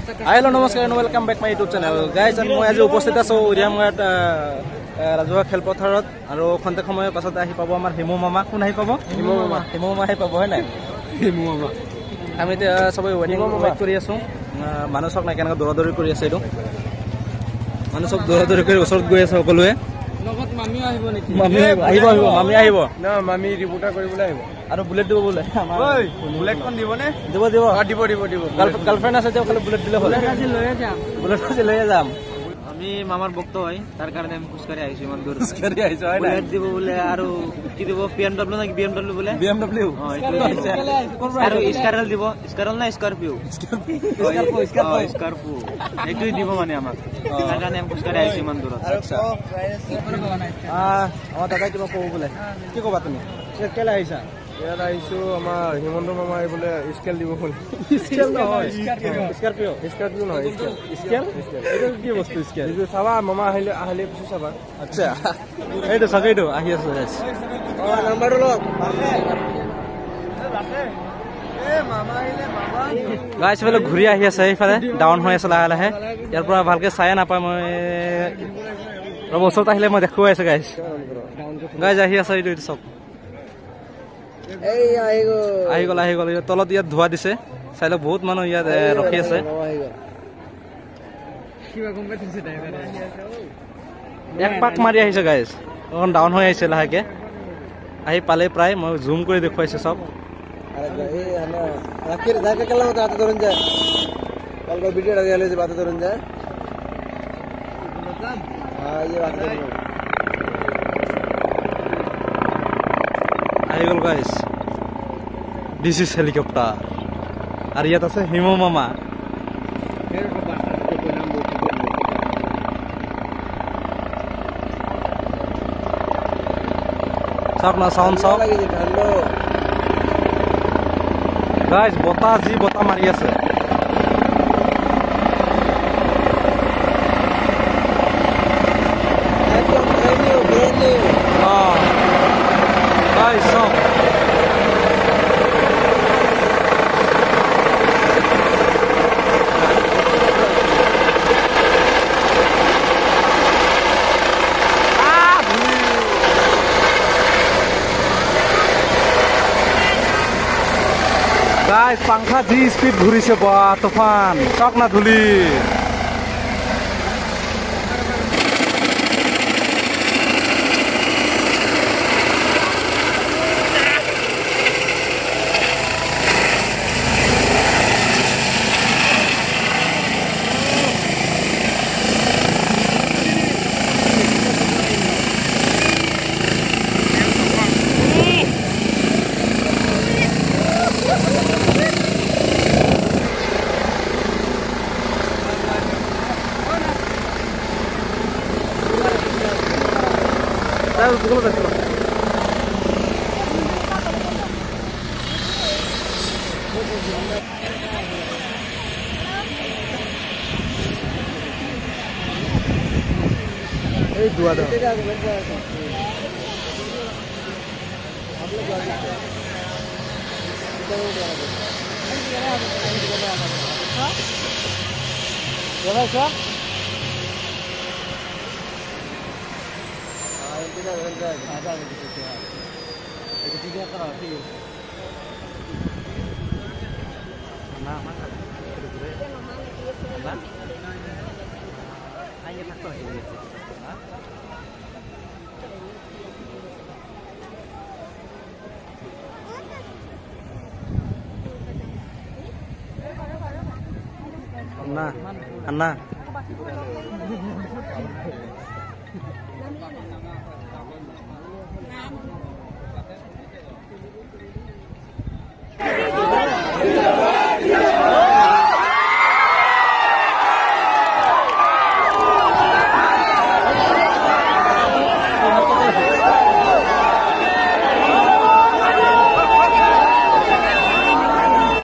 Hello, namaskar and welcome back my YouTube channel. Guys, মই আজি উপস্থিত আছো উৰিয়ামগাঁৱত ৰাজহুৱা খেলপথাৰত আৰু খন্তেক সময়ৰ পাছত আহি পাব আমাৰ হিমু মামা। কোন আহি পাব? হিমু মামা আহি পাব হয় নাই? হিমু মামা। আমি এতিয়া সবাই ৱেইট কৰি আছো। মানুহ সব নাই কেনেকৈ দৌৰাদৌৰি কৰি আছে এইটো। মানুহ সব দৌৰাদৌৰি কৰি ওচৰত গৈ আছে সকলোৱে। লগত মামি আহিব নেকি? মামি আহিব। না মামি ৰিপোৰ্টাৰ কৰিবলৈ আহিব। আৰু বুলেট দিব বোলে। ঐ বুলেট কোন দিব নে? দিব। গার্লফ্রেন্ড আছে যে খালি বুলেট দিলে হল। বুলেট আজি লয়ে যাম। আমি মামার ভক্ত হয় তার কারণে আমি খুশকারি আইছি মান দূর। খুশকারি আইছো হয় না? বুলেট দিব বলে আর কি দিব BMW নাকি BMW বলে? BMW আর স্কারল দিব। স্কারল না স্করপিও? স্করপিও। এইটোই দিব মানে আমাক। তার কারণে আমি খুশকারি আইছি মান দূর। আচ্ছা। আমার দাদা কিবা কব বলে। কি কবা তুমি? কেলে আইছা? ইয়াত আহিছো আমাৰ হিমন্ত মামাই বোলে স্কেল দিব বলে। স্কেল নহয় স্করপিও নহয় স্কেল এটা কি বস্তু স্কেল এইটো চাবা মামা আহিলে পিছে চাবা। আচ্ছা এইটো সকেইটো আহি আছে গাইস। নাম্বাৰটো লওক গাইস বলে ঘূৰি আহি আছে এইফালে ডাউন হৈ আছে লাহে লাহে। ইয়াৰ পৰা ভালকে চাই নাপায় মই ৰব ওচৰত আহিলে মই দেখুৱাই আছে গাইস। গাইস আহি আছে এইটো চব আহি গল তলত ইয়াত ধোৱা দিছে চাই লওক বহুত মানুহ ইয়াত ৰখি আছে। এক পাক মাৰি আহিছে গাইজ অকণ ডাউন হৈ আহিছে লাহেকে আহি পালে প্ৰায় মই জুম কৰি দেখুৱাইছে চব। আহি গল গাইজ দিস ইজ হেলিকপ্টাৰ আৰু ইয়াত আছে হিমু মামা। চাওক না চাউণ্ড চাওক গাইজ বতাহ যি বতাহ মাৰি আছে। গাইজ চাওক গাইস পাংখা জি স্পিড ঘুৰিছে বা তুফান চক না ধুলি। এই দুয়া দাও Anna